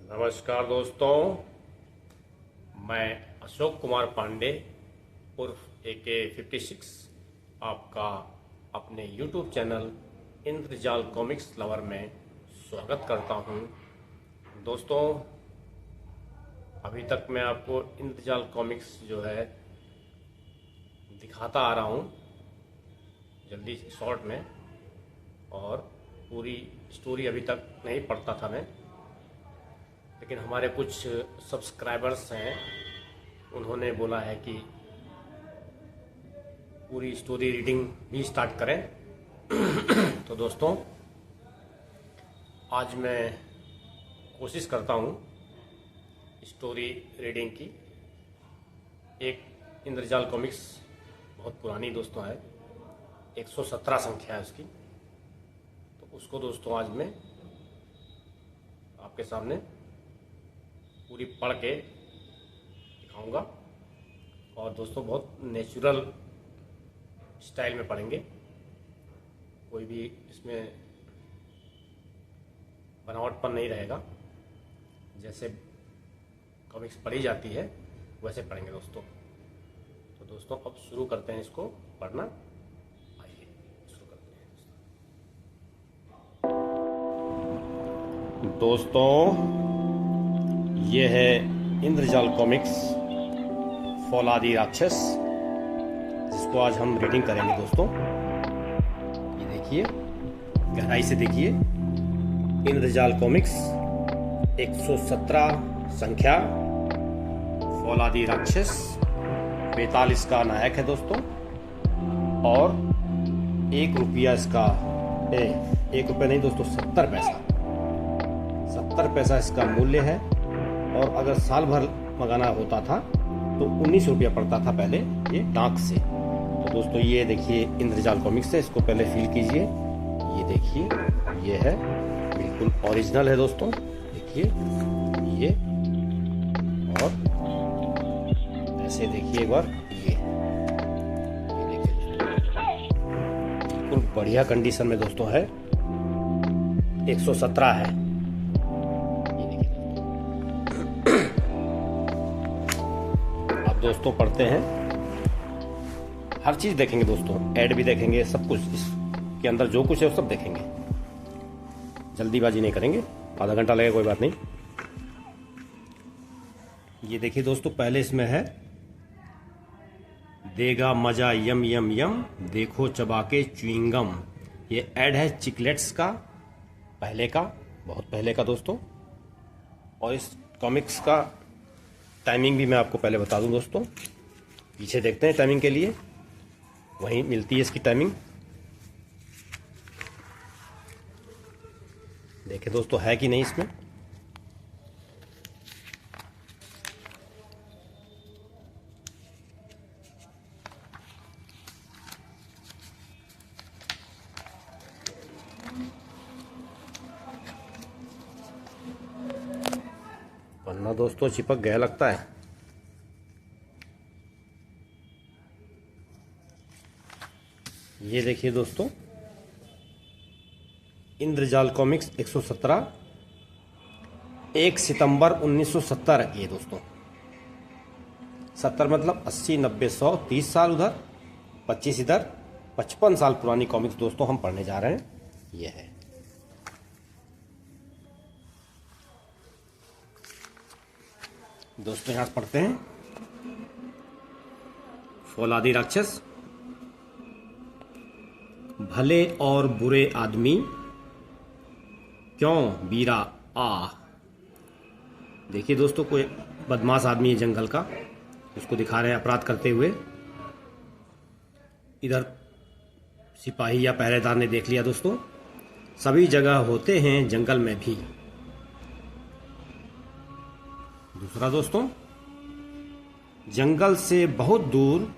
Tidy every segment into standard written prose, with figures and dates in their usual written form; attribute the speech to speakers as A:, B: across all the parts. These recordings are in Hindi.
A: नमस्कार दोस्तों, मैं अशोक कुमार पांडे उर्फ AK56 आपका अपने YouTube चैनल इंद्रजाल कॉमिक्स लवर में स्वागत करता हूं। दोस्तों, अभी तक मैं आपको इंद्रजाल कॉमिक्स जो है दिखाता आ रहा हूं जल्दी शॉर्ट में, और पूरी स्टोरी अभी तक नहीं पढ़ता था मैं, लेकिन हमारे कुछ सब्सक्राइबर्स हैं, उन्होंने बोला है कि पूरी स्टोरी रीडिंग भी स्टार्ट करें। तो दोस्तों, आज मैं कोशिश करता हूँ स्टोरी रीडिंग की। एक इंद्रजाल कॉमिक्स बहुत पुरानी दोस्तों है, 117 संख्या है उसकी, तो उसको दोस्तों आज मैं आपके सामने पूरी पढ़ के दिखाऊंगा। और दोस्तों, बहुत नेचुरल स्टाइल में पढ़ेंगे, कोई भी इसमें बनावटपन नहीं रहेगा। जैसे कॉमिक्स पढ़ी जाती है वैसे पढ़ेंगे दोस्तों। तो दोस्तों, अब शुरू करते हैं इसको पढ़ना। आइए शुरू करते हैं दोस्तों। ये है इंद्रजाल कॉमिक्स फौलादी राक्षस, जिसको आज हम रीडिंग करेंगे दोस्तों। ये देखिए, गहराई से देखिए। इंद्रजाल कॉमिक्स 117 संख्या, फौलादी राक्षस, बेताल इसका नायक है दोस्तों। और 1 रुपया इसका 1 रुपया नहीं दोस्तों, 70 पैसा 70 पैसा इसका मूल्य है। और अगर साल भर मंगाना होता था तो 19 रुपया पड़ता था पहले, ये डाक से। तो दोस्तों, ये देखिए इंद्रजाल कॉमिक्स है, इसको पहले फील कीजिए। ये देखिए, ये है बिल्कुल ओरिजिनल है दोस्तों। देखिए ये, और ऐसे देखिए एक बार, ये देखिए बिल्कुल बढ़िया कंडीशन में दोस्तों है। 117 है। दोस्तों पढ़ते हैं, हर चीज देखेंगे दोस्तों, ऐड भी देखेंगे, सब कुछ इसके अंदर जो कुछ है वो सब देखेंगे। जल्दीबाजी नहीं करेंगे, आधा घंटा लगेगा, कोई बात नहीं। ये देखिए दोस्तों, पहले इसमें है देगा मजा यम यम यम, देखो चबा के च्युइंगम। ये ऐड है चिकलेट्स का, पहले का, बहुत पहले का दोस्तों। और इस कॉमिक्स का टाइमिंग भी मैं आपको पहले बता दूं दोस्तों। पीछे देखते हैं टाइमिंग के लिए, वहीं मिलती है इसकी टाइमिंग। देखें दोस्तों, है कि नहीं इसमें। पन्ना दोस्तों चिपक गया लगता है। ये देखिए दोस्तों, इंद्रजाल कॉमिक्स 117, 1 सितंबर 1970। ये दोस्तों 70 मतलब 80, 90, 100, 30 साल उधर, 25 इधर, 55 साल पुरानी कॉमिक्स दोस्तों हम पढ़ने जा रहे हैं। ये है दोस्तों, यहां पढ़ते हैं। फौलादी राक्षस, भले और बुरे आदमी क्यों बीरा आ। देखिए दोस्तों, कोई बदमाश आदमी है जंगल का, उसको दिखा रहे हैं अपराध करते हुए। इधर सिपाही या पहरेदार ने देख लिया दोस्तों। सभी जगह होते हैं जंगल में भी। दूसरा दोस्तों, जंगल से बहुत दूर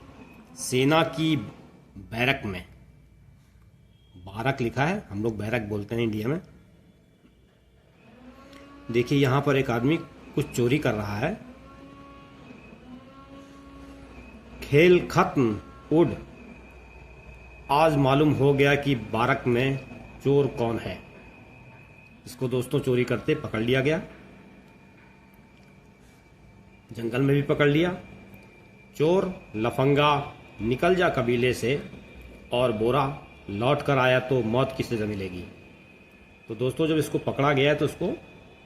A: सेना की बैरक में। बारक लिखा है, हम लोग बैरक बोलते हैं इंडिया में। देखिए यहां पर एक आदमी कुछ चोरी कर रहा है। खेल खत्म उड़, आज मालूम हो गया कि बारक में चोर कौन है। इसको दोस्तों चोरी करते पकड़ लिया गया। जंगल में भी पकड़ लिया। चोर लफंगा निकल जा कबीले से, और बोरा लौट कर आया तो मौत की सजा मिलेगी। तो दोस्तों जब इसको पकड़ा गया है तो उसको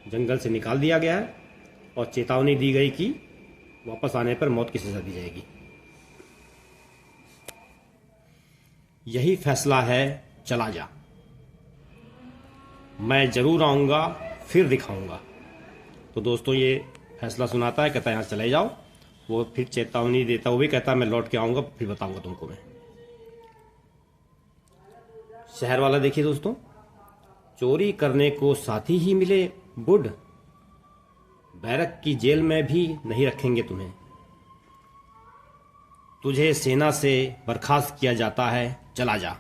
A: जंगल से निकाल दिया गया है और चेतावनी दी गई कि वापस आने पर मौत की सजा दी जाएगी। यही फैसला है, चला जा। मैं जरूर आऊँगा, फिर दिखाऊंगा। तो दोस्तों ये फैसला सुनाता है, कहता है यहाँ चले जाओ। वो फिर चेतावनी देता हुआ भी कहता है मैं लौट के आऊँगा, फिर बताऊँगा तुमको मैं। शहर वाला देखिए दोस्तों, चोरी करने को साथी ही मिले बुढ़, बैरक की जेल में भी नहीं रखेंगे तुम्हें। तुझे सेना से बर्खास्त किया जाता है, चला जा।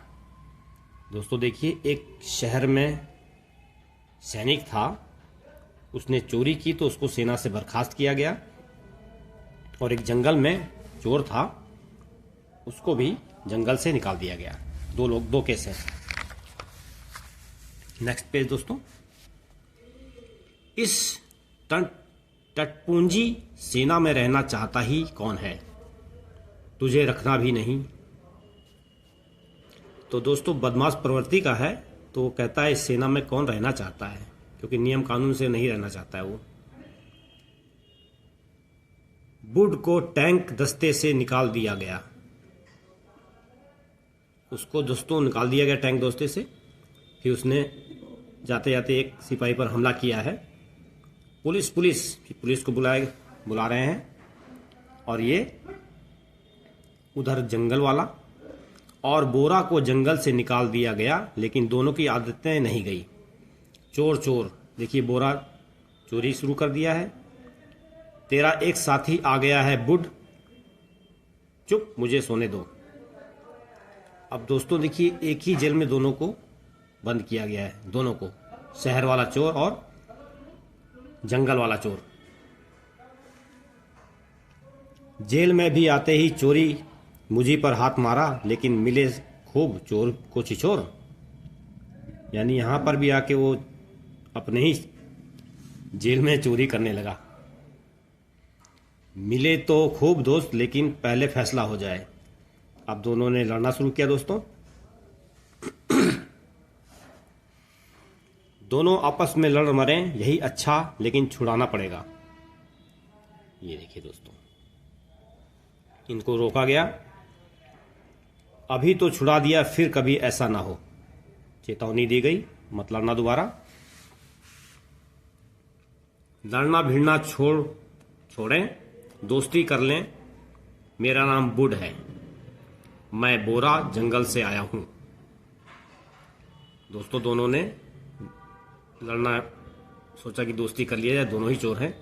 A: दोस्तों देखिए, एक शहर में सैनिक था, उसने चोरी की तो उसको सेना से बर्खास्त किया गया। और एक जंगल में चोर था, उसको भी जंगल से निकाल दिया गया। दो केस है। नेक्स्ट पेज दोस्तों। इस टटपूंजी सेना में रहना चाहता ही कौन है, तुझे रखना भी नहीं। तो दोस्तों बदमाश प्रवृत्ति का है, तो वो कहता है इस सेना में कौन रहना चाहता है, क्योंकि नियम कानून से नहीं रहना चाहता है वो। बुढ़ को टैंक दस्ते से निकाल दिया गया। उसको दोस्तों निकाल दिया गया टैंक दस्ते से। फिर उसने जाते जाते एक सिपाही पर हमला किया है। पुलिस को बुला रहे हैं। और ये उधर जंगल वाला और बोरा को जंगल से निकाल दिया गया, लेकिन दोनों की आदतें नहीं गई। चोर देखिए, बोरा चोरी शुरू कर दिया है। तेरा एक साथी आ गया है बुढ़, चुप, मुझे सोने दो। अब दोस्तों देखिए, एक ही जेल में दोनों को बंद किया गया है, दोनों को, शहर वाला चोर और जंगल वाला चोर। जेल में भी आते ही चोरी मुझी पर हाथ मारा, लेकिन मिले खूब चोर को छिछोर। यानी यहां पर भी आके वो अपने ही जेल में चोरी करने लगा। मिले तो खूब दोस्त, लेकिन पहले फैसला हो जाए। अब दोनों ने लड़ना शुरू किया दोस्तों। दोनों आपस में लड़ मरे, यही अच्छा, लेकिन छुड़ाना पड़ेगा। ये देखिए दोस्तों, इनको रोका गया। अभी तो छुड़ा दिया, फिर कभी ऐसा ना हो, चेतावनी दी गई, मत लड़ना दोबारा। लड़ना भिड़ना छोड़ें, दोस्ती कर लें। मेरा नाम बुढ़ है, मैं बोरा जंगल से आया हूं। दोस्तों दोनों ने लड़ना सोचा कि दोस्ती कर लिया जाए, दोनों ही चोर हैं।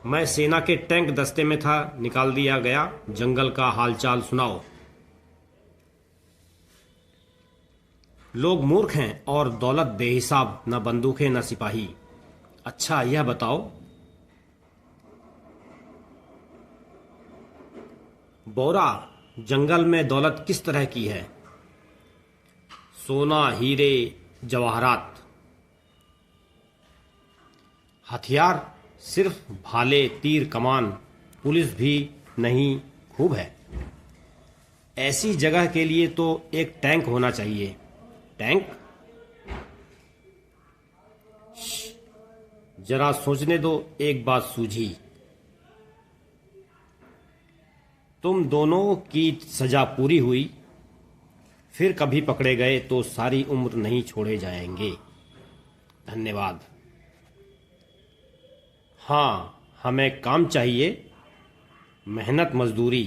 A: मैं सेना के टैंक दस्ते में था, निकाल दिया गया, जंगल का हालचाल सुनाओ। लोग मूर्ख हैं और दौलत बेहिसाब, न बंदूकें न सिपाही। अच्छा यह बताओ, बोरा जंगल में दौलत किस तरह की है? सोना, हीरे, जवाहरात। हथियार सिर्फ भाले, तीर, कमान, पुलिस भी नहीं खूब है। ऐसी जगह के लिए तो एक टैंक होना चाहिए। टैंक? जरा सोचने दो, एक बात सूझी। तुम दोनों की सजा पूरी हुई, फिर कभी पकड़े गए तो सारी उम्र नहीं छोड़े जाएंगे। धन्यवाद। हाँ, हमें काम चाहिए, मेहनत मजदूरी।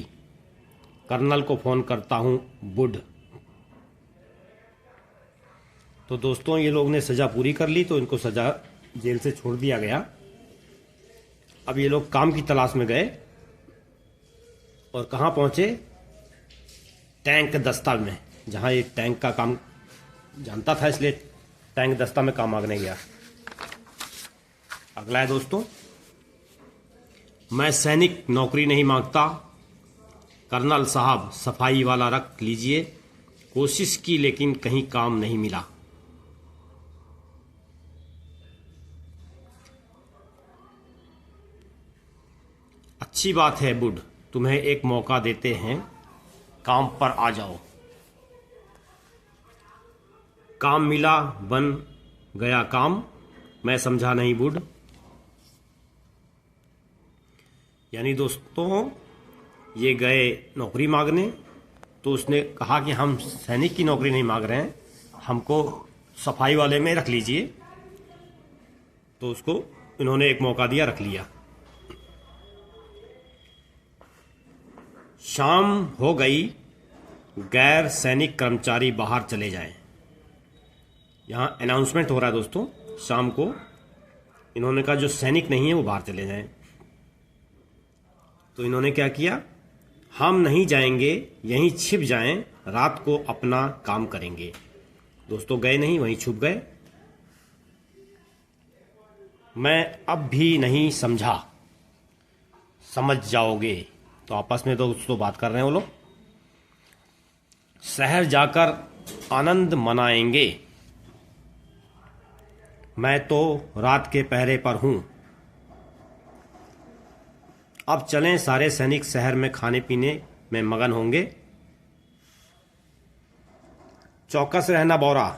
A: कर्नल को फोन करता हूं, बुढ़। तो दोस्तों ये लोग ने सजा पूरी कर ली, तो इनको सजा जेल से छोड़ दिया गया। अब ये लोग काम की तलाश में गए और कहां पहुंचे? टैंक दस्ता में, जहां ये टैंक का काम जानता था, इसलिए टैंक दस्ता में काम मांगने गया। अगला है दोस्तों, मैं सैनिक नौकरी नहीं मांगता, कर्नल साहब सफाई वाला रख लीजिए। कोशिश की लेकिन कहीं काम नहीं मिला। अच्छी बात है बुड, तुम्हें एक मौका देते हैं, काम पर आ जाओ। काम मिला, बन गया काम, मैं समझा नहीं बुड। यानी दोस्तों ये गए नौकरी मांगने, तो उसने कहा कि हम सैनिक की नौकरी नहीं मांग रहे हैं, हमको सफाई वाले में रख लीजिए। तो उसको इन्होंने एक मौका दिया, रख लिया। शाम हो गई, गैर सैनिक कर्मचारी बाहर चले जाएं। यहां अनाउंसमेंट हो रहा है दोस्तों, शाम को इन्होंने कहा जो सैनिक नहीं है वो बाहर चले जाएं। तो इन्होंने क्या किया, हम नहीं जाएंगे, यहीं छिप जाएं, रात को अपना काम करेंगे। दोस्तों गए नहीं, वहीं छुप गए। मैं अब भी नहीं समझा, समझ जाओगे। तो आपस में दोस्तों बात कर रहे हैं वो लोग। शहर जाकर आनंद मनाएंगे, मैं तो रात के पहरे पर हूं। अब चलें, सारे सैनिक शहर में खाने पीने में मगन होंगे। चौकस रहना बौरा,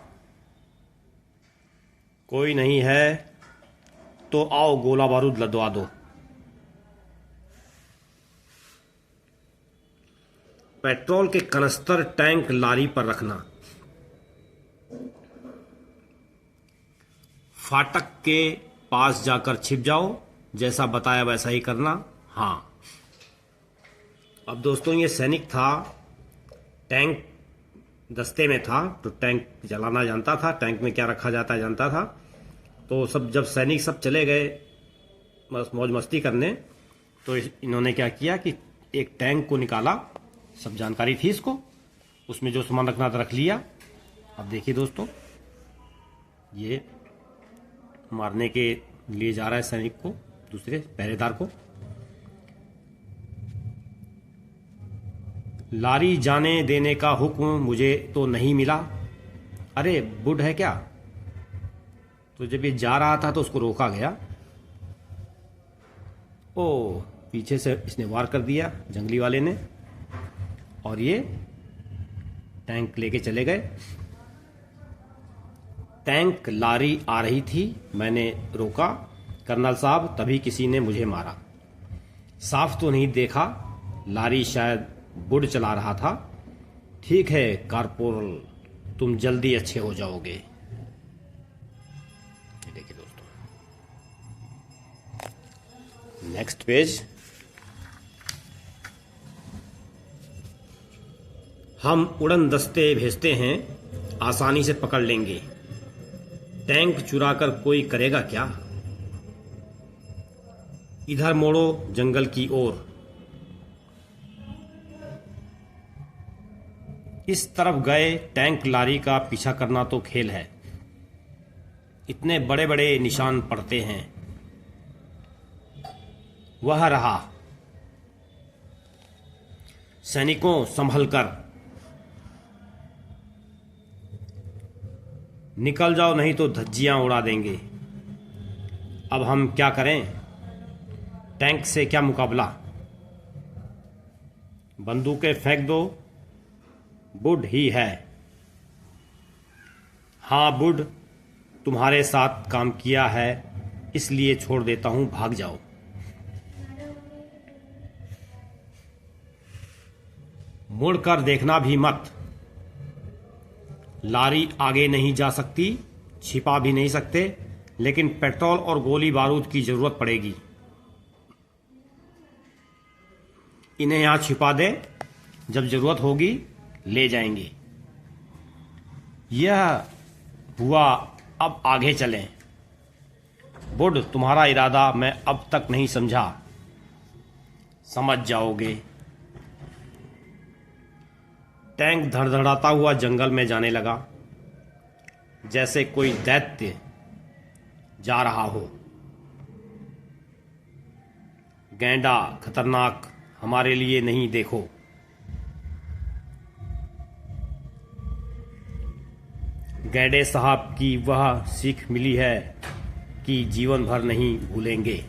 A: कोई नहीं है तो आओ गोला बारूद लदवा दो। पेट्रोल के कनस्तर टैंक लारी पर रखना, फाटक के पास जाकर छिप जाओ, जैसा बताया वैसा ही करना। हाँ, अब दोस्तों ये सैनिक था, टैंक दस्ते में था, तो टैंक जलाना जानता था, टैंक में क्या रखा जाता है जानता था। तो सब जब सैनिक सब चले गए बस मौज मस्ती करने, तो इन्होंने क्या किया कि एक टैंक को निकाला, सब जानकारी थी इसको, उसमें जो सामान रखना था रख लिया। अब देखिए दोस्तों, ये मारने के लिए जा रहा है सैनिक को, दूसरे पहरेदार को। लारी जाने देने का हुक्म मुझे तो नहीं मिला। अरे बुड है क्या? तो जब ये जा रहा था तो उसको रोका गया। ओ, पीछे से इसने वार कर दिया जंगली वाले ने, और ये टैंक लेके चले गए। टैंक लारी आ रही थी, मैंने रोका कर्नल साहब, तभी किसी ने मुझे मारा। साफ तो नहीं देखा, लारी शायद बुड चला रहा था। ठीक है कारपोरल, तुम जल्दी अच्छे हो जाओगे। देखिए दोस्तों, नेक्स्ट पेज। हम उड़न दस्ते भेजते हैं, आसानी से पकड़ लेंगे। टैंक चुराकर कोई करेगा क्या? इधर मोड़ो जंगल की ओर। इस तरफ गए, टैंक लारी का पीछा करना तो खेल है, इतने बड़े बड़े निशान पड़ते हैं। वह रहा। सैनिकों संभल कर निकल जाओ, नहीं तो धज्जियां उड़ा देंगे। अब हम क्या करें? टैंक से क्या मुकाबला? बंदूकें फेंक दो, बुड ही है। हाँ बुड, तुम्हारे साथ काम किया है, इसलिए छोड़ देता हूं, भाग जाओ। मुड़कर देखना भी मत। लारी आगे नहीं जा सकती, छिपा भी नहीं सकते, लेकिन पेट्रोल और गोली बारूद की जरूरत पड़ेगी। इन्हें यहां छिपा दे, जब जरूरत होगी ले जाएंगे। यह हुआ, अब आगे चलें। बुड, तुम्हारा इरादा मैं अब तक नहीं समझा, समझ जाओगे। टैंक धड़धड़ाता हुआ जंगल में जाने लगा, जैसे कोई दैत्य जा रहा हो। गैंडा खतरनाक, हमारे लिए नहीं, देखो। गैंडे साहब की वह सीख मिली है कि जीवन भर नहीं भूलेंगे।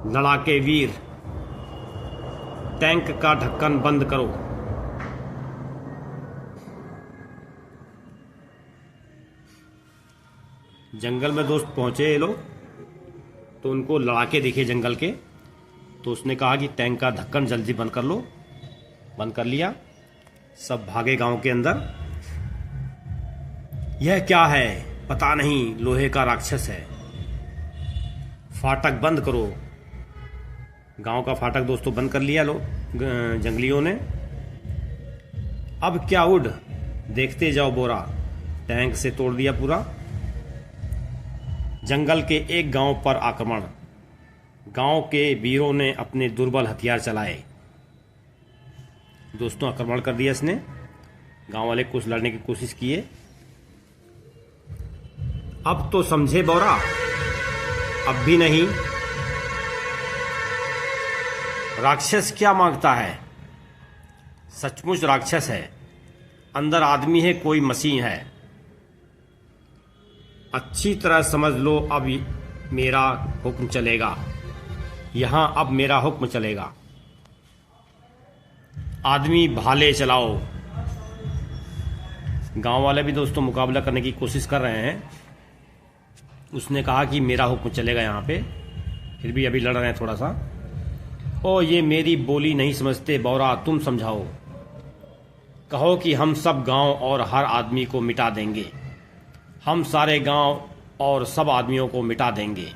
A: लड़ाके वीर, टैंक का ढक्कन बंद करो। जंगल में दोस्त पहुंचे ये लोग, तो उनको लड़ाके दिखे जंगल के, तो उसने कहा कि टैंक का ढक्कन जल्दी बंद कर लो। बंद कर लिया। सब भागे गांव के अंदर। यह क्या है पता नहीं, लोहे का राक्षस है। फाटक बंद करो। गांव का फाटक दोस्तों बंद कर लिया लोग जंगलियों ने। अब क्या उड़, देखते जाओ बोरा। टैंक से तोड़ दिया पूरा। जंगल के एक गांव पर आक्रमण। गांव के वीरों ने अपने दुर्बल हथियार चलाए। दोस्तों आक्रमण कर दिया इसने। गांव वाले कुछ लड़ने की कोशिश किए। अब तो समझे बोरा, अब भी नहीं। राक्षस क्या मांगता है? सचमुच राक्षस है। अंदर आदमी है, कोई मशीन है। अच्छी तरह समझ लो, अब मेरा हुक्म चलेगा। यहां अब मेरा हुक्म चलेगा। आदमी भाले चलाओ। गांव वाले भी दोस्तों मुकाबला करने की कोशिश कर रहे हैं। उसने कहा कि मेरा हुक्म चलेगा यहाँ पे, फिर भी अभी लड़ रहे हैं थोड़ा सा। ओ ये मेरी बोली नहीं समझते बौरा, तुम समझाओ। कहो कि हम सब गांव और हर आदमी को मिटा देंगे। हम सारे गांव और सब आदमियों को मिटा देंगे।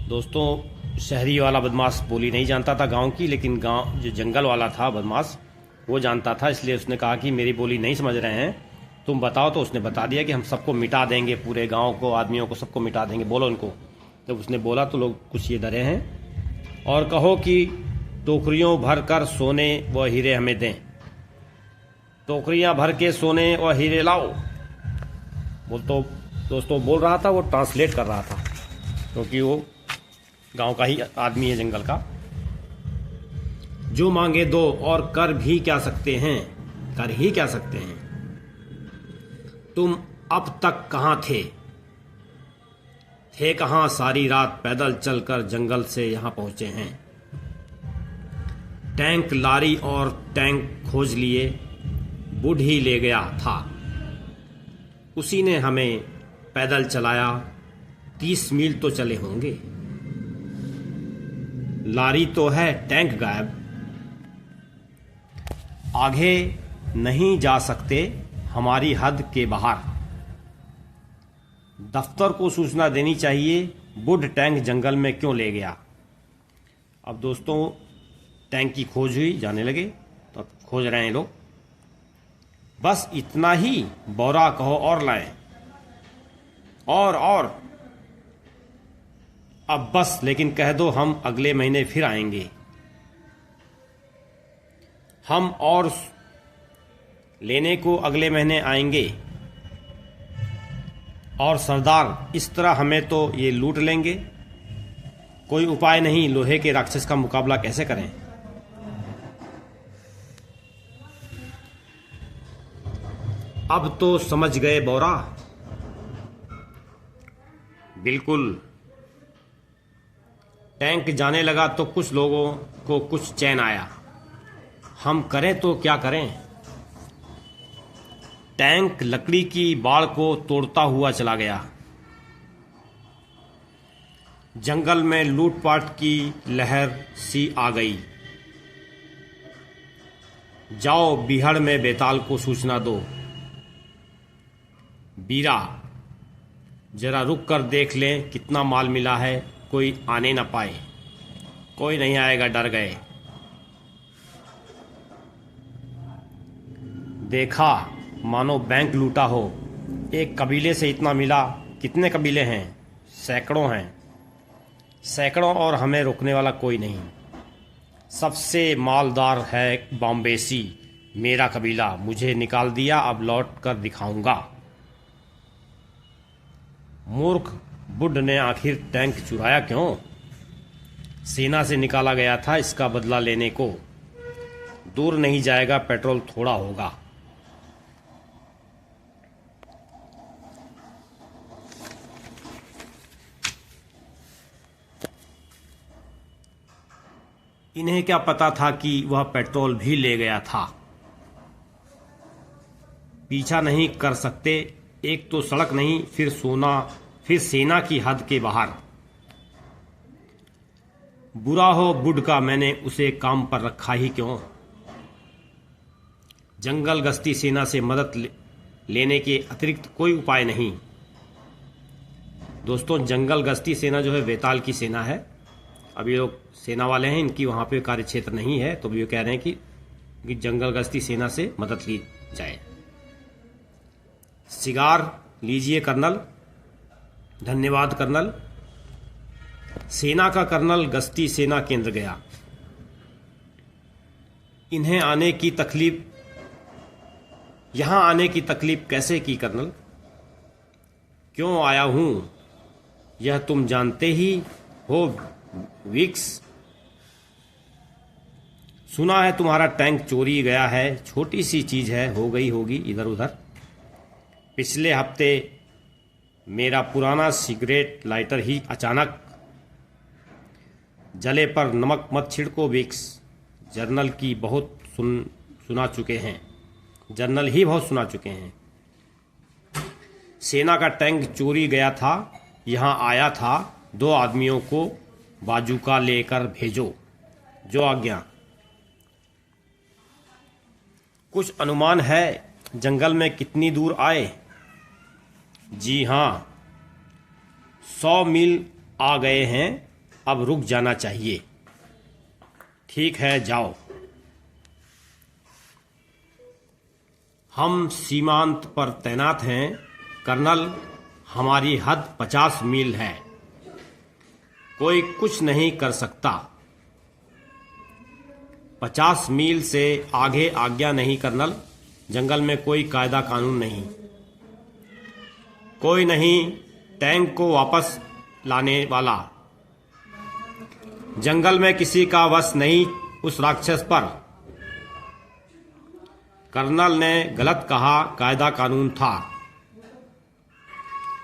A: दोस्तों शहरी वाला बदमाश बोली नहीं जानता था गांव की, लेकिन गांव जो जंगल वाला था बदमाश वो जानता था। इसलिए उसने कहा कि मेरी बोली नहीं समझ रहे हैं, तुम बताओ। तो उसने बता दिया कि हम सबको मिटा देंगे, पूरे गांव को, आदमियों को, सबको मिटा देंगे, बोलो उनको। जब उसने बोला तो लोग कुछ ये डरे हैं। और कहो कि टोकरियों भर कर सोने व हीरे हमें दें। टोकरियां भर के सोने व हीरे लाओ। बोल तो दोस्तों बोल रहा था, वो ट्रांसलेट कर रहा था, क्योंकि वो गांव का ही आदमी है जंगल का। जो मांगे दो, और कर भी क्या सकते हैं, कर ही क्या सकते हैं। तुम अब तक कहां थे कहां? सारी रात पैदल चलकर जंगल से यहां पहुंचे हैं। टैंक लारी और टैंक खोज लिए, बूढ़ी ले गया था। उसी ने हमें पैदल चलाया, 30 मील तो चले होंगे। लारी तो है, टैंक गायब। आगे नहीं जा सकते, हमारी हद के बाहर। दफ्तर को सूचना देनी चाहिए, बुढ़ टैंक जंगल में क्यों ले गया। अब दोस्तों टैंक की खोज हुई, जाने लगे। तो अब खोज रहे हैं लोग। बस इतना ही, बोरा कहो और लाएं। और अब बस, लेकिन कह दो हम अगले महीने फिर आएंगे। हम और लेने को अगले महीने आएंगे। और सरदार इस तरह हमें तो ये लूट लेंगे। कोई उपाय नहीं, लोहे के राक्षस का मुकाबला कैसे करें। अब तो समझ गए बोरा? बिल्कुल। टैंक जाने लगा तो कुछ लोगों को कुछ चैन आया। हम करें तो क्या करें। टैंक लकड़ी की बाड़ को तोड़ता हुआ चला गया। जंगल में लूटपाट की लहर सी आ गई। जाओ बिहड़ में बेताल को सूचना दो। बीरा जरा रुक कर देख लें कितना माल मिला है, कोई आने न पाए। कोई नहीं आएगा, डर गए। देखा मानो बैंक लूटा हो। एक कबीले से इतना मिला। कितने कबीले हैं? सैकड़ों हैं। सैकड़ों, और हमें रोकने वाला कोई नहीं। सबसे मालदार है बॉम्बेसी, मेरा कबीला। मुझे निकाल दिया, अब लौट कर दिखाऊंगा। मूर्ख बुड्ढ ने आखिर टैंक चुराया क्यों? सेना से निकाला गया था इसका बदला लेने को। दूर नहीं जाएगा, पेट्रोल थोड़ा होगा। इन्हें क्या पता था कि वह पेट्रोल भी ले गया था। पीछा नहीं कर सकते, एक तो सड़क नहीं, फिर सेना की हद के बाहर। बुरा हो बुढ़ का, मैंने उसे काम पर रखा ही क्यों। जंगल गश्ती सेना से मदद लेने के अतिरिक्त कोई उपाय नहीं। दोस्तों, जंगल गश्ती सेना जो है वेताल की सेना है। अब ये लोग सेना वाले हैं, इनकी वहाँ पे कार्य क्षेत्र नहीं है, तो ये कह रहे हैं कि जंगल गश्ती सेना से मदद ली जाए। सिगार लीजिए कर्नल। धन्यवाद कर्नल। सेना का कर्नल गश्ती सेना केंद्र गया। यहाँ आने की तकलीफ कैसे की कर्नल? क्यों आया हूं यह तुम जानते ही हो विक्स। सुना है तुम्हारा टैंक चोरी गया है। छोटी सी चीज है, हो गई होगी इधर उधर। पिछले हफ्ते मेरा पुराना सिगरेट लाइटर ही अचानक जले पर नमक मत छिड़को विक्स। जर्नल ही बहुत सुना चुके हैं। सेना का टैंक चोरी गया था, यहाँ आया था। 2 आदमियों को बाजूका लेकर भेजो। जो आज्ञा। कुछ अनुमान है जंगल में कितनी दूर आए? जी हाँ, 100 मील आ गए हैं। अब रुक जाना चाहिए। ठीक है, जाओ। हम सीमांत पर तैनात हैं कर्नल। हमारी हद 50 मील है। कोई कुछ नहीं कर सकता। 50 मील से आगे आज्ञा नहीं कर्नल। जंगल में कोई कायदा कानून नहीं। कोई नहीं टैंक को वापस लाने वाला। जंगल में किसी का वश नहीं उस राक्षस पर। कर्नल ने गलत कहा, कायदा कानून था।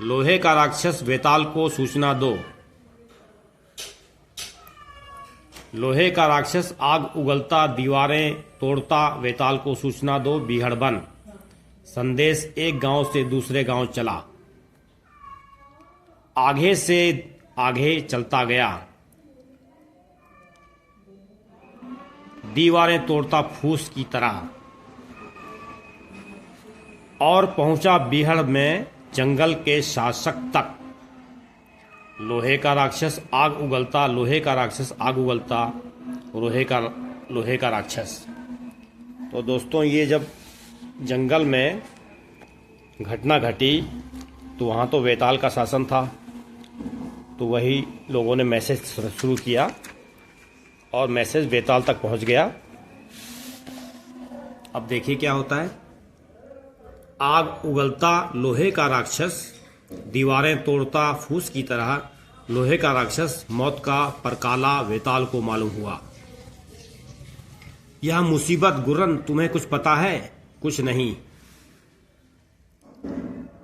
A: लोहे का राक्षस वेताल को सूचना दो। लोहे का राक्षस आग उगलता दीवारें तोड़ता वेताल को सूचना दो। बीहड़बन। संदेश एक गांव से दूसरे गांव चला। आगे से आगे चलता गया। दीवारें तोड़ता फूस की तरह और पहुंचा बीहड़ में जंगल के शासक तक। लोहे का राक्षस आग उगलता, लोहे का राक्षस आग उगलता, लोहे का राक्षस। तो दोस्तों, ये जब जंगल में घटना घटी तो वहाँ तो वेताल का शासन था, तो वही लोगों ने मैसेज शुरू किया और मैसेज वेताल तक पहुँच गया। अब देखिए क्या होता है। आग उगलता लोहे का राक्षस, दीवारें तोड़ता फूस की तरह। लोहे का राक्षस मौत का परकाला वेताल को मालूम हुआ। यह मुसीबत गुर्रन, तुम्हें कुछ पता है? कुछ नहीं।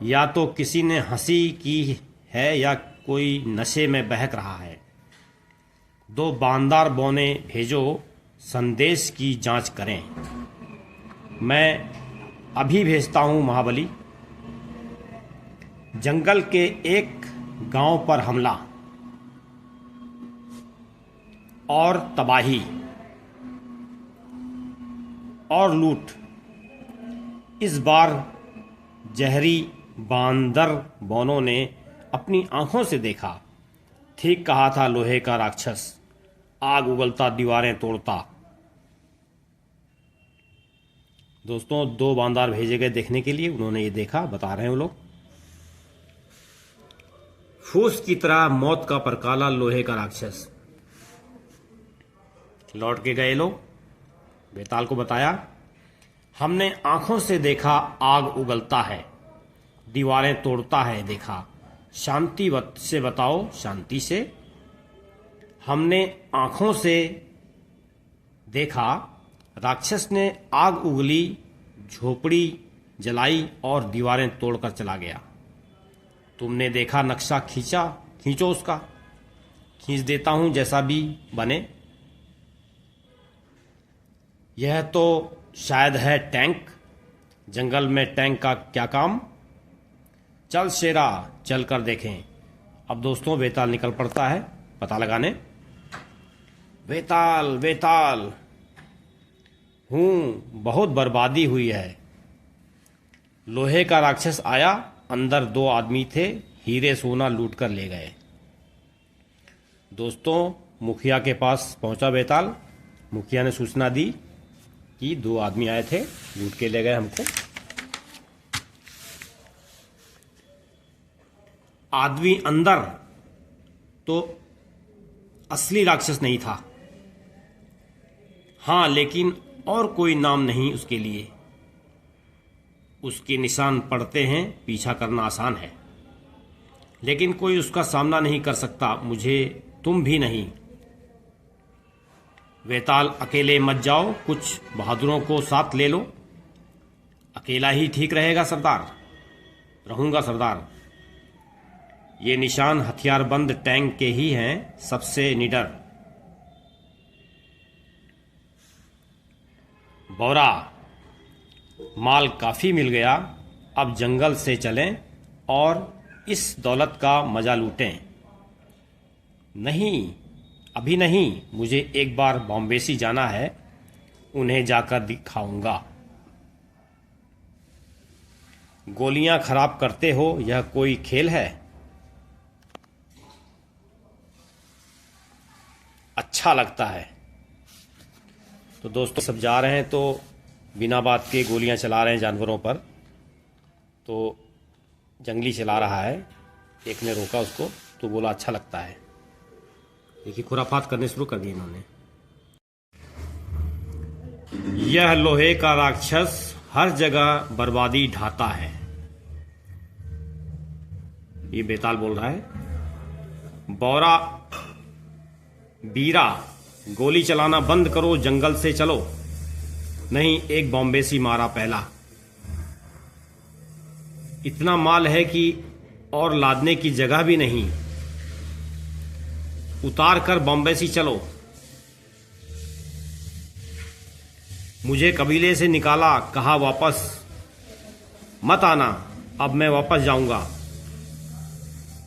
A: या तो किसी ने हंसी की है या कोई नशे में बहक रहा है। 2 बानदार बौने भेजो, संदेश की जांच करें। मैं अभी भेजता हूं महाबली। जंगल के एक गांव पर हमला और तबाही और लूट। इस बार जहरी बांदर बौनों ने अपनी आंखों से देखा। ठीक कहा था लोहे का राक्षस, आग उगलता दीवारें तोड़ता। दोस्तों, 2 बांदार भेजे गए देखने के लिए। उन्होंने ये देखा, बता रहे हैं वो लोग। फूस की तरह मौत का परकाला लोहे का राक्षस। लौट के गए लोग, बेताल को बताया, हमने आंखों से देखा आग उगलता है, दीवारें तोड़ता है देखा। शांति से बताओ, शांति से। हमने आंखों से देखा राक्षस ने आग उगली, झोपड़ी जलाई और दीवारें तोड़कर चला गया। तुमने देखा नक्शा खींचो उसका। खींच देता हूं जैसा भी बने। यह तो शायद है टैंक। जंगल में टैंक का क्या काम। चल शेरा, चल कर देखें। अब दोस्तों वेताल निकल पड़ता है पता लगाने। वेताल वेताल हूँ, बहुत बर्बादी हुई है। लोहे का राक्षस आया, अंदर 2 आदमी थे, हीरे सोना लूट कर ले गए। दोस्तों मुखिया के पास पहुंचा वेताल। मुखिया ने सूचना दी कि 2 आदमी आए थे, लूट के ले गए हमको। आदमी अंदर तो असली राक्षस नहीं था। हाँ, लेकिन और कोई नाम नहीं उसके लिए। उसके निशान पड़ते हैं, पीछा करना आसान है, लेकिन कोई उसका सामना नहीं कर सकता, मुझे, तुम भी नहीं। वेताल अकेले मत जाओ, कुछ बहादुरों को साथ ले लो। अकेला ही ठीक रहेगा सरदार। रहूंगा सरदार। ये निशान हथियारबंद टैंक के ही हैं, सबसे निडर। बौरा, माल काफी मिल गया, अब जंगल से चलें और इस दौलत का मजा लूटें। नहीं, अभी नहीं, मुझे एक बार बॉम्बेसी जाना है, उन्हें जाकर दिखाऊंगा। गोलियां खराब करते हो, यह कोई खेल है? अच्छा लगता है। तो दोस्तों सब जा रहे हैं तो बिना बात के गोलियां चला रहे हैं जानवरों पर। तो जंगली चला रहा है, एक ने रोका उसको तो बोला अच्छा लगता है। देखिए खुराफात करने शुरू कर दिए इन्होंने। यह लोहे का राक्षस हर जगह बर्बादी ढाता है। ये बेताल बोल रहा है। बौरा, बीरा, गोली चलाना बंद करो, जंगल से चलो। नहीं, एक बॉम्बेसी मारा पहला। इतना माल है कि और लादने की जगह भी नहीं। उतार कर बॉम्बेसी चलो। मुझे कबीले से निकाला, कहा वापस मत आना, अब मैं वापस जाऊंगा।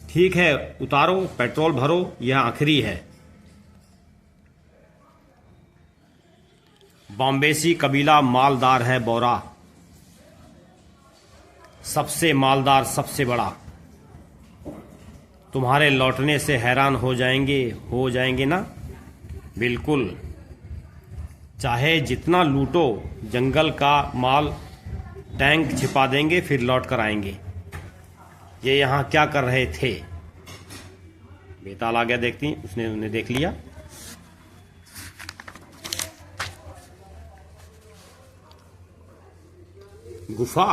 A: ठीक है, उतारो, पेट्रोल भरो, यह आखिरी है। बॉम्बेसी कबीला मालदार है बौरा, सबसे मालदार, सबसे बड़ा। तुम्हारे लौटने से हैरान हो जाएंगे ना? बिल्कुल, चाहे जितना लूटो, जंगल का माल टैंक छिपा देंगे, फिर लौट कर आएंगे। ये यहाँ क्या कर रहे थे? बेताल आ गया, देखती, उसने उन्हें देख लिया। गुफा,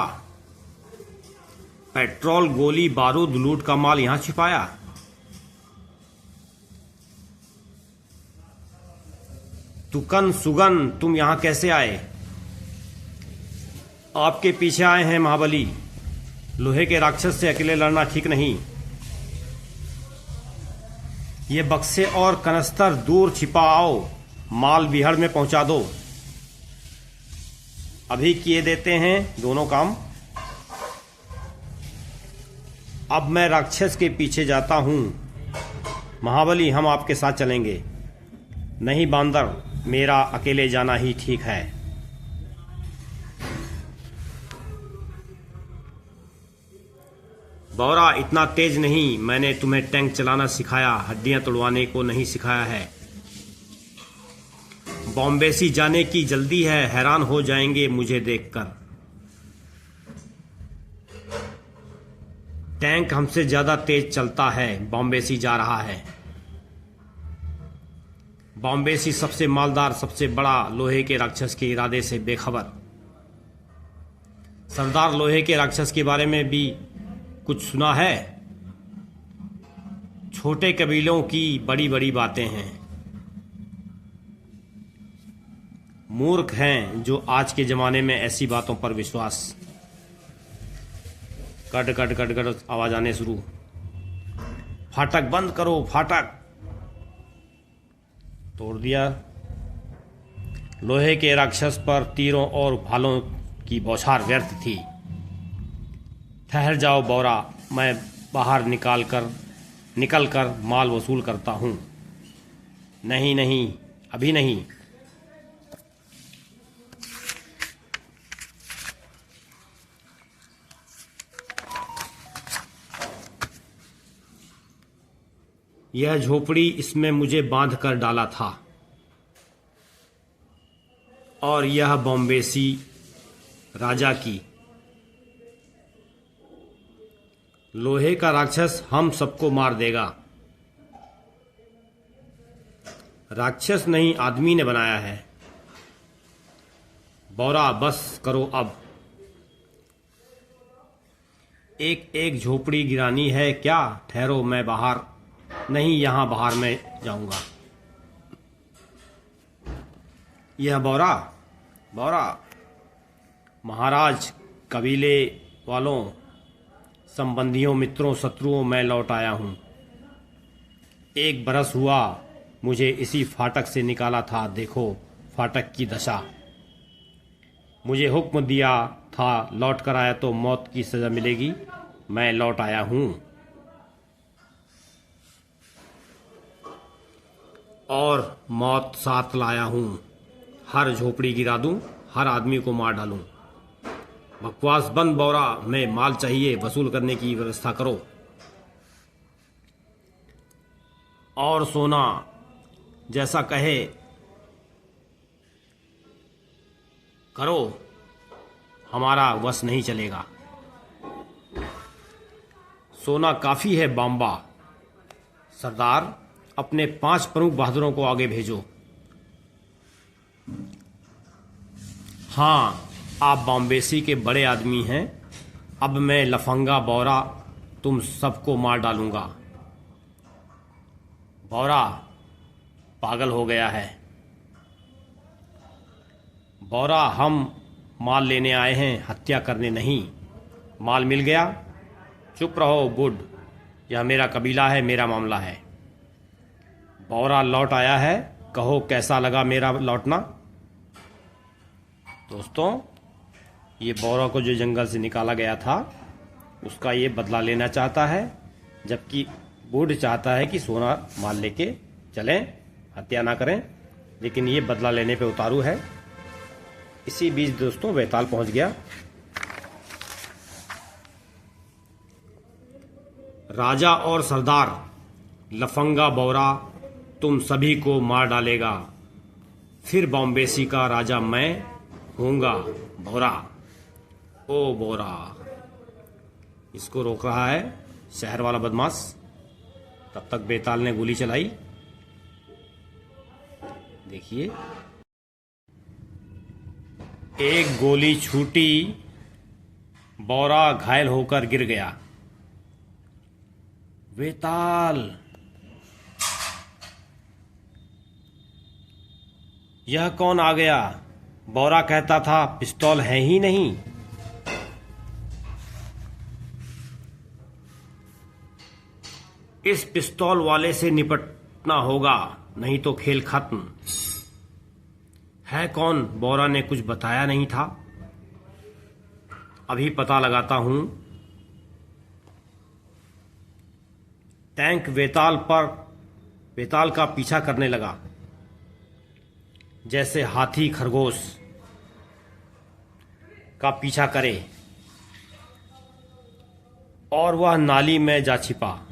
A: पेट्रोल, गोली, बारूद, लूट का माल यहां छिपाया। तुकन सुगन, तुम यहां कैसे आए? आपके पीछे आए हैं महाबली। लोहे के राक्षस से अकेले लड़ना ठीक नहीं। ये बक्से और कनस्तर दूर छिपाओ, माल बिहड़ में पहुंचा दो। अभी किए देते हैं दोनों काम। अब मैं राक्षस के पीछे जाता हूं। महाबली, हम आपके साथ चलेंगे। नहीं बांदर, मेरा अकेले जाना ही ठीक है। बौरा, इतना तेज नहीं, मैंने तुम्हें टैंक चलाना सिखाया, हड्डियां तोड़वाने को नहीं सिखाया है। बॉम्बेसी जाने की जल्दी है, हैरान हो जाएंगे मुझे देखकर। टैंक हमसे ज्यादा तेज चलता है, बॉम्बेसी जा रहा है। बॉम्बेसी सबसे मालदार, सबसे बड़ा, लोहे के राक्षस के इरादे से बेखबर। सरदार, लोहे के राक्षस के बारे में भी कुछ सुना है? छोटे कबीलों की बड़ी बड़ी बातें हैं। मूर्ख हैं जो आज के जमाने में ऐसी बातों पर विश्वास। कट कट कट कट आवाज आने शुरू। फाटक बंद करो, फाटक तोड़ दिया। लोहे के राक्षस पर तीरों और भालों की बौछार व्यर्थ थी। ठहर जाओ बौरा, मैं बाहर निकल कर माल वसूल करता हूँ। नहीं नहीं, अभी नहीं। यह झोपड़ी इसमें मुझे बांध कर डाला था, और यह बॉम्बेसी राजा की। लोहे का राक्षस हम सबको मार देगा। राक्षस नहीं, आदमी ने बनाया है। बौरा बस करो अब। एक एक झोपड़ी गिरानी है क्या? ठहरो, मैं बाहर नहीं, यहां बाहर मैं जाऊंगा। यह बौरा महाराज, कबीले वालों, संबंधियों, मित्रों, शत्रुओं, मैं लौट आया हूं। 1 बरस हुआ मुझे इसी फाटक से निकाला था। देखो फाटक की दशा। मुझे हुक्म दिया था लौट कर आया तो मौत की सजा मिलेगी। मैं लौट आया हूं और मौत साथ लाया हूं। हर झोपड़ी गिरा दूं, हर आदमी को मार डालूं। बकवास बंद बौरा, मैं माल चाहिए, वसूल करने की व्यवस्था करो। और सोना जैसा कहे करो, हमारा वश नहीं चलेगा। सोना काफी है बाम्बा। सरदार, अपने 5 प्रमुख बहादुरों को आगे भेजो। हाँ, आप बॉम्बेसी के बड़े आदमी हैं। अब मैं लफंगा बौरा तुम सबको मार डालूंगा। बौरा पागल हो गया है। बौरा, हम माल लेने आए हैं, हत्या करने नहीं। माल मिल गया, चुप रहो बुड। यह मेरा कबीला है, मेरा मामला है। बौरा लौट आया है, कहो कैसा लगा मेरा लौटना। दोस्तों, ये बौरा को जो जंगल से निकाला गया था उसका ये बदला लेना चाहता है, जबकि बुड चाहता है कि सोना माल लेके चलें, हत्या ना करें, लेकिन ये बदला लेने पे उतारू है। इसी बीच दोस्तों बैताल पहुंच गया। राजा और सरदार, लफंगा बौरा तुम सभी को मार डालेगा। फिर बॉम्बेसी का राजा मैं होऊंगा। बौरा, ओ बौरा। इसको रोक रहा है शहर वाला बदमाश। तब तक बेताल ने गोली चलाई। देखिए, एक गोली छूटी, बौरा घायल होकर गिर गया। बेताल, यह कौन आ गया? बौरा कहता था पिस्तौल है ही नहीं। इस पिस्तौल वाले से निपटना होगा, नहीं तो खेल खत्म। है कौन? बौरा ने कुछ बताया नहीं था। अभी पता लगाता हूं। टैंक वेताल का पीछा करने लगा, जैसे हाथी खरगोश का पीछा करे, और वह नाली में जा छिपा।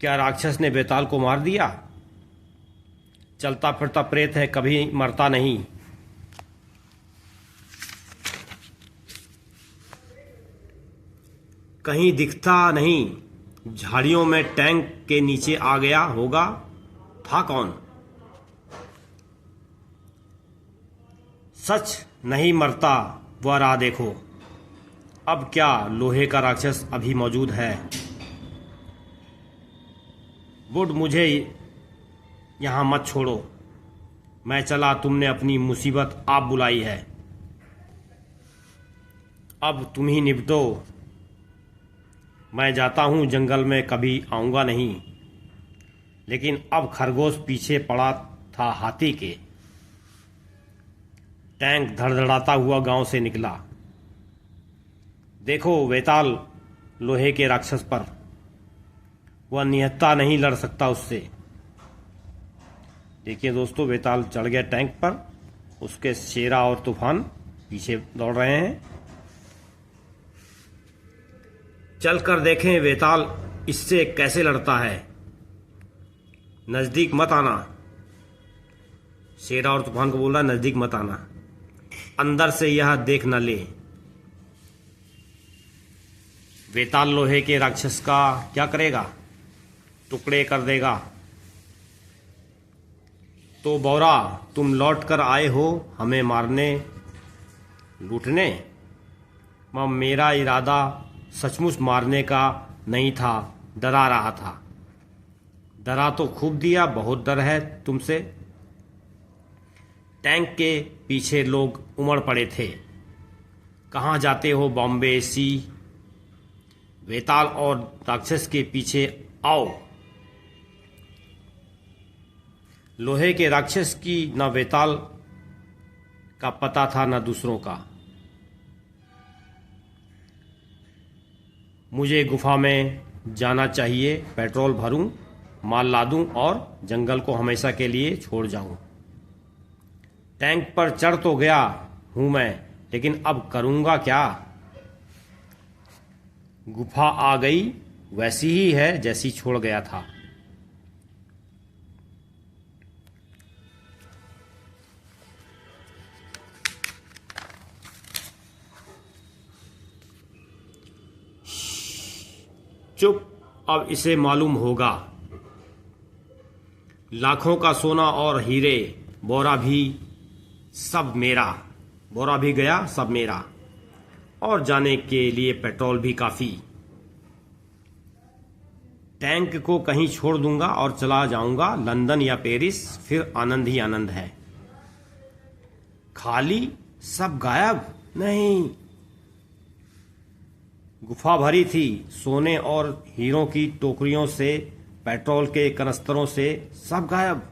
A: क्या राक्षस ने बेताल को मार दिया? चलता फिरता प्रेत है, कभी मरता नहीं। कहीं दिखता नहीं। झाड़ियों में टैंक के नीचे आ गया होगा। था कौन? सच नहीं मरता, वह राह देखो। अब क्या लोहे का राक्षस अभी मौजूद है? बुड, मुझे यहां मत छोड़ो। मैं चला, तुमने अपनी मुसीबत आप बुलाई है। अब तुम ही निपटो। मैं जाता हूं, जंगल में कभी आऊंगा नहीं। लेकिन अब खरगोश पीछे पड़ा था हाथी के। टैंक धड़धड़ाता हुआ गांव से निकला। देखो वेताल लोहे के राक्षस पर, वह निहत्था नहीं लड़ सकता उससे। देखिए दोस्तों, वेताल चढ़ गया टैंक पर, उसके शेरा और तूफान पीछे दौड़ रहे हैं। चलकर देखें वेताल इससे कैसे लड़ता है, नजदीक मत आना। शेरा और तूफान को बोल रहा है नजदीक मत आना, अंदर से यह देख न ले। वेताल लोहे के राक्षस का क्या करेगा, टुकड़े कर देगा। तो बौरा, तुम लौट कर आए हो हमें मारने लूटने। मेरा इरादा सचमुच मारने का नहीं था, डरा रहा था। डरा तो खूब दिया, बहुत डर है तुमसे। टैंक के पीछे लोग उमड़ पड़े थे। कहाँ जाते हो बॉम्बे सी, वेताल और राक्षस के पीछे आओ। लोहे के राक्षस की न वेताल का पता था न दूसरों का। मुझे गुफा में जाना चाहिए, पेट्रोल भरूं, माल लादूं और जंगल को हमेशा के लिए छोड़ जाऊं। टैंक पर चढ़ तो गया हूं मैं, लेकिन अब करूंगा क्या। गुफा आ गई, वैसी ही है जैसी छोड़ गया था। चुप, अब इसे मालूम होगा। लाखों का सोना और हीरे, बोरा भी सब मेरा। बोरा भी गया, सब मेरा। और जाने के लिए पेट्रोल भी काफी। टैंक को कहीं छोड़ दूंगा और चला जाऊंगा लंदन या पेरिस, फिर आनंद ही आनंद है। खाली, सब गायब नहीं। गुफा भरी थी सोने और हीरों की टोकरियों से, पेट्रोल के कनस्तरों से, सब गायब।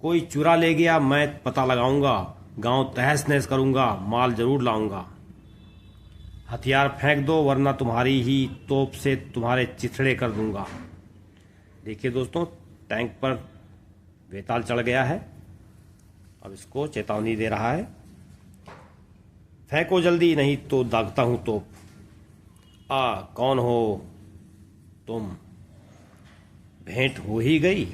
A: कोई चुरा ले गया, मैं पता लगाऊंगा, गांव तहस नहस करूंगा, माल जरूर लाऊंगा। हथियार फेंक दो वरना तुम्हारी ही तोप से तुम्हारे चिथड़े कर दूंगा। देखिए दोस्तों, टैंक पर वेताल चढ़ गया है, अब इसको चेतावनी दे रहा है, फेंको जल्दी नहीं तो दागता हूं तोप। कौन हो तुम, भेंट हो ही गई।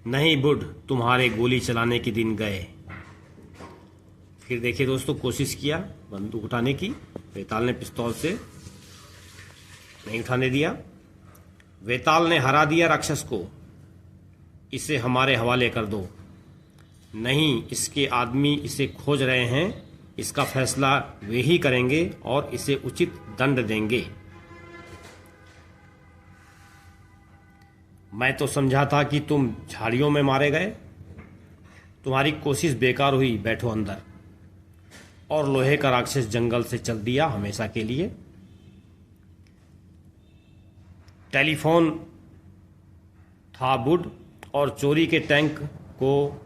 A: नहीं बुढ़, तुम्हारे गोली चलाने के दिन गए। फिर देखिए दोस्तों, कोशिश किया बंदूक उठाने की, वेताल ने पिस्तौल से नहीं उठाने दिया। वेताल ने हरा दिया राक्षस को। इसे हमारे हवाले कर दो। नहीं, इसके आदमी इसे खोज रहे हैं, इसका फैसला वे ही करेंगे और इसे उचित दंड देंगे। मैं तो समझा था कि तुम झाड़ियों में मारे गए, तुम्हारी कोशिश बेकार हुई, बैठो अंदर। और लोहे का राक्षस जंगल से चल दिया हमेशा के लिए। टेलीफोन था बुढ़ और चोरी के टैंक को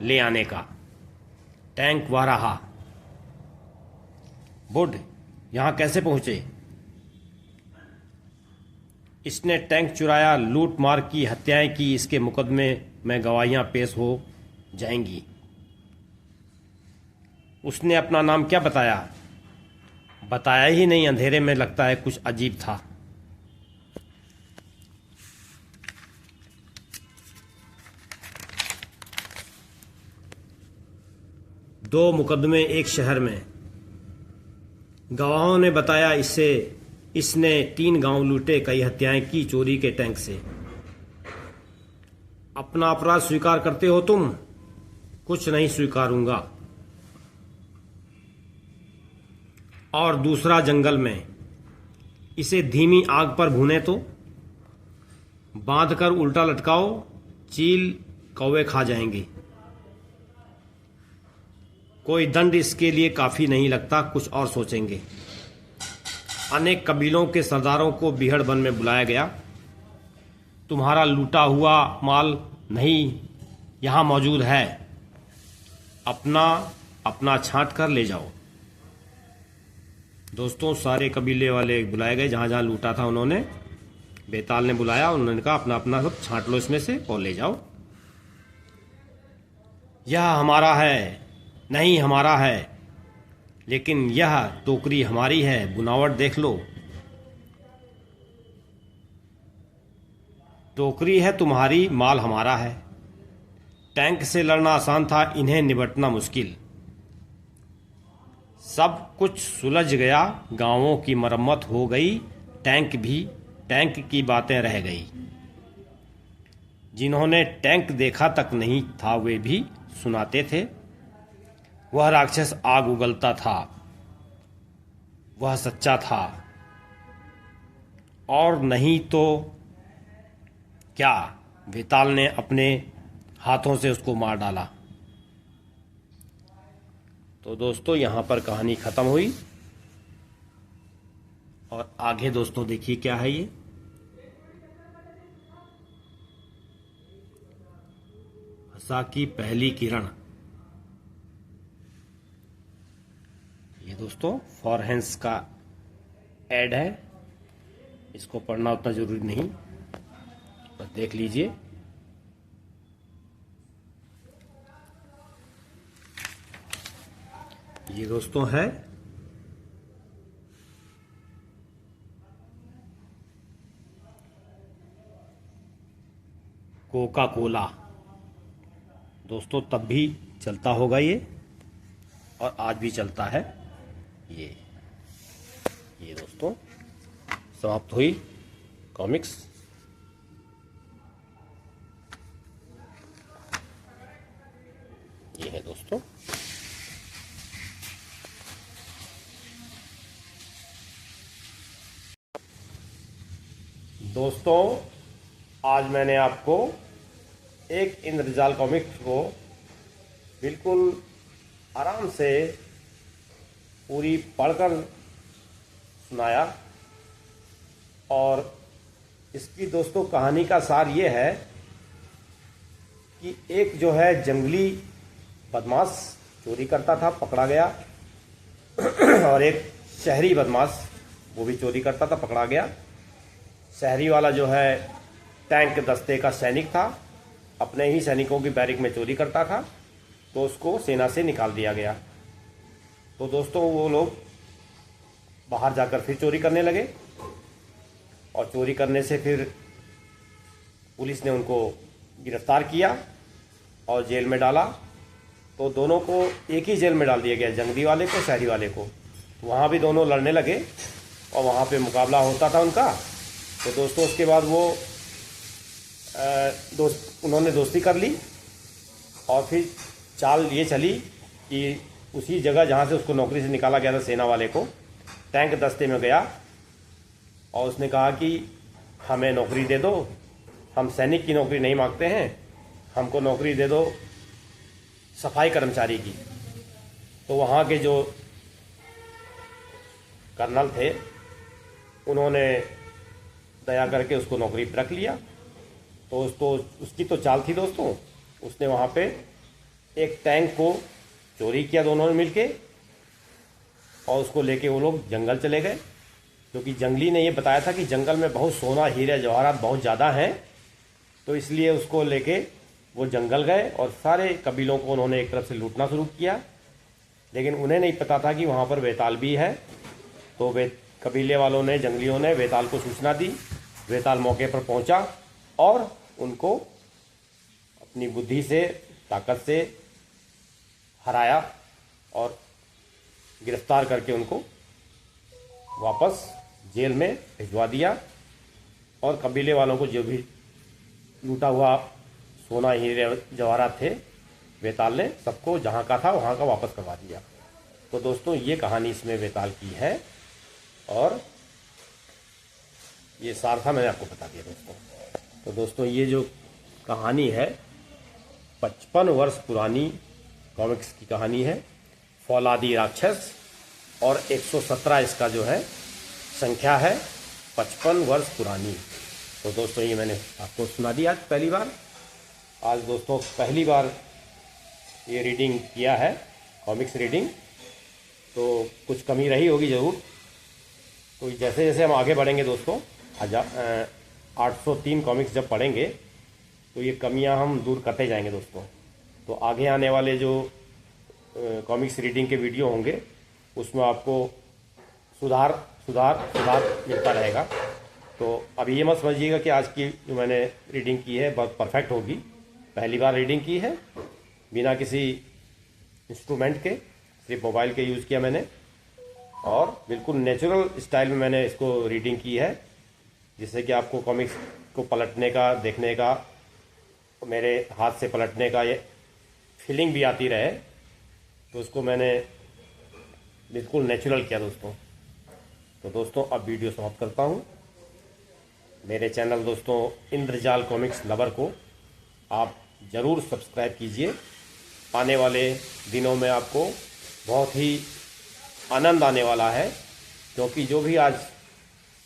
A: ले आने का। टैंक वह रहा। बुढ़ यहां कैसे पहुंचे? इसने टैंक चुराया, लूट मार की, हत्याएं की, इसके मुकदमे में गवाहियां पेश हो जाएंगी। उसने अपना नाम क्या बताया? बताया ही नहीं, अंधेरे में लगता है कुछ अजीब था। दो मुकदमे एक शहर में। गवाहों ने बताया इसने 3 गांव लूटे, कई हत्याएं की चोरी के टैंक से। अपना अपराध स्वीकार करते हो तुम? कुछ नहीं स्वीकारूंगा। और दूसरा जंगल में, इसे धीमी आग पर भूने तो, बांधकर उल्टा लटकाओ, चील कौवे खा जाएंगे। कोई दंड इसके लिए काफी नहीं लगता, कुछ और सोचेंगे। अनेक कबीलों के सरदारों को बिहड़ वन में बुलाया गया। तुम्हारा लूटा हुआ माल नहीं यहाँ मौजूद है, अपना अपना छांट कर ले जाओ। दोस्तों सारे कबीले वाले बुलाए गए, जहाँ जहाँ लूटा था उन्होंने, बेताल ने बुलाया, उन्होंने कहा अपना अपना सब छांट लो इसमें से और ले जाओ। यह हमारा है, नहीं हमारा है, लेकिन यह टोकरी हमारी है, बुनावट देख लो। टोकरी है तुम्हारी, माल हमारा है। टैंक से लड़ना आसान था, इन्हें निपटना मुश्किल। सब कुछ सुलझ गया, गांवों की मरम्मत हो गई, टैंक की बातें रह गई। जिन्होंने टैंक देखा तक नहीं था वे भी सुनाते थे। वह राक्षस आग उगलता था, वह सच्चा था, और नहीं तो क्या बेताल ने अपने हाथों से उसको मार डाला। तो दोस्तों यहाँ पर कहानी खत्म हुई, और आगे दोस्तों देखिए क्या है ये। आशा की पहली किरण। ये दोस्तों फॉरहेंस का ऐड है, इसको पढ़ना उतना जरूरी नहीं, बस देख लीजिए। ये दोस्तों है कोका कोला। दोस्तों तब भी चलता होगा ये, और आज भी चलता है ये दोस्तों समाप्त हुई कॉमिक्स। ये है दोस्तों। दोस्तों आज मैंने आपको एक इंद्रजाल कॉमिक्स को बिल्कुल आराम से पूरी पढ़कर सुनाया, और इसकी दोस्तों कहानी का सार ये है कि एक जो है जंगली बदमाश चोरी करता था, पकड़ा गया, और एक शहरी बदमाश वो भी चोरी करता था, पकड़ा गया। शहरी वाला जो है टैंक दस्ते का सैनिक था, अपने ही सैनिकों की बैरिक में चोरी करता था, तो उसको सेना से निकाल दिया गया। तो दोस्तों वो लोग बाहर जाकर फिर चोरी करने लगे, और चोरी करने से फिर पुलिस ने उनको गिरफ्तार किया और जेल में डाला। तो दोनों को एक ही जेल में डाल दिया गया, जंगली वाले को, शहरी वाले को। वहाँ भी दोनों लड़ने लगे, और वहाँ पे मुकाबला होता था उनका। तो दोस्तों उसके बाद वो उन्होंने दोस्ती कर ली, और फिर चाल ये चली कि उसी जगह जहाँ से उसको नौकरी से निकाला गया था, सेना वाले को, टैंक दस्ते में गया, और उसने कहा कि हमें नौकरी दे दो, हम सैनिक की नौकरी नहीं मांगते हैं, हमको नौकरी दे दो सफाई कर्मचारी की। तो वहाँ के जो कर्नल थे उन्होंने दया करके उसको नौकरी पर रख लिया। तो उसकी तो चाल थी दोस्तों, उसने वहाँ पे एक टैंक को चोरी किया दोनों ने मिलके, और उसको लेके वो लोग जंगल चले गए, क्योंकि जंगली ने ये बताया था कि जंगल में बहुत सोना हीरे जवाहरात बहुत ज़्यादा हैं। तो इसलिए उसको लेके वो जंगल गए, और सारे कबीलों को उन्होंने एक तरफ से लूटना शुरू किया। लेकिन उन्हें नहीं पता था कि वहाँ पर बेताल भी है। तो कबीले वालों ने, जंगलियों ने बेताल को सूचना दी। बेताल मौके पर पहुंचा और उनको अपनी बुद्धि से, ताकत से हराया, और गिरफ्तार करके उनको वापस जेल में भिजवा दिया। और कबीले वालों को जो भी लूटा हुआ सोना हीरे जवाहरात थे, बेताल ने सबको जहाँ का था वहाँ का वापस करवा दिया। तो दोस्तों ये कहानी इसमें बेताल की है, और ये सार था, मैंने आपको बता दिया दोस्तों। तो दोस्तों ये जो कहानी है 55 वर्ष पुरानी कॉमिक्स की कहानी है, फौलादी राक्षस, और 117 इसका जो है संख्या है, 55 वर्ष पुरानी। तो दोस्तों ये मैंने आपको सुना दिया आज पहली बार, आज दोस्तों पहली बार ये रीडिंग किया है, कॉमिक्स रीडिंग, तो कुछ कमी रही होगी ज़रूर। तो जैसे जैसे हम आगे बढ़ेंगे दोस्तों, 803 कॉमिक्स जब पढ़ेंगे तो ये कमियां हम दूर करते जाएंगे दोस्तों। तो आगे आने वाले जो कॉमिक्स रीडिंग के वीडियो होंगे उसमें आपको सुधार सुधार सुधार मिलता रहेगा। तो अभी ये मत समझिएगा कि आज की जो मैंने रीडिंग की है बहुत परफेक्ट होगी। पहली बार रीडिंग की है, बिना किसी इंस्ट्रूमेंट के, सिर्फ मोबाइल के यूज़ किया मैंने, और बिल्कुल नेचुरल स्टाइल में मैंने इसको रीडिंग की है, जिससे कि आपको कॉमिक्स को पलटने का, देखने का, मेरे हाथ से पलटने का ये फीलिंग भी आती रहे। तो उसको मैंने बिल्कुल नेचुरल किया दोस्तों। तो दोस्तों अब वीडियो समाप्त करता हूँ। मेरे चैनल दोस्तों इंद्रजाल कॉमिक्स लवर को आप ज़रूर सब्सक्राइब कीजिए। आने वाले दिनों में आपको बहुत ही आनंद आने वाला है, क्योंकि जो भी आज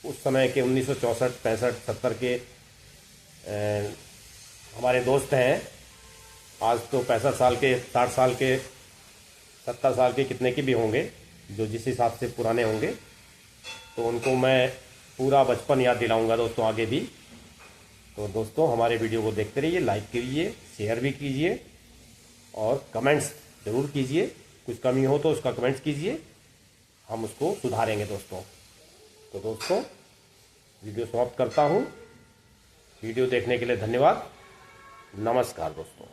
A: उस समय के 1964, 65, 70 के हमारे दोस्त हैं, आज तो 65 साल के, 60 साल के, 70 साल के, कितने के भी होंगे, जो जिस हिसाब से पुराने होंगे, तो उनको मैं पूरा बचपन याद दिलाऊंगा दोस्तों आगे भी। तो दोस्तों हमारे वीडियो को देखते रहिए, लाइक कीजिए, शेयर भी कीजिए और कमेंट्स ज़रूर कीजिए। कुछ कमी हो तो उसका कमेंट्स कीजिए, हम उसको सुधारेंगे दोस्तों। तो दोस्तों वीडियो समाप्त करता हूँ। वीडियो देखने के लिए धन्यवाद। नमस्कार दोस्तों।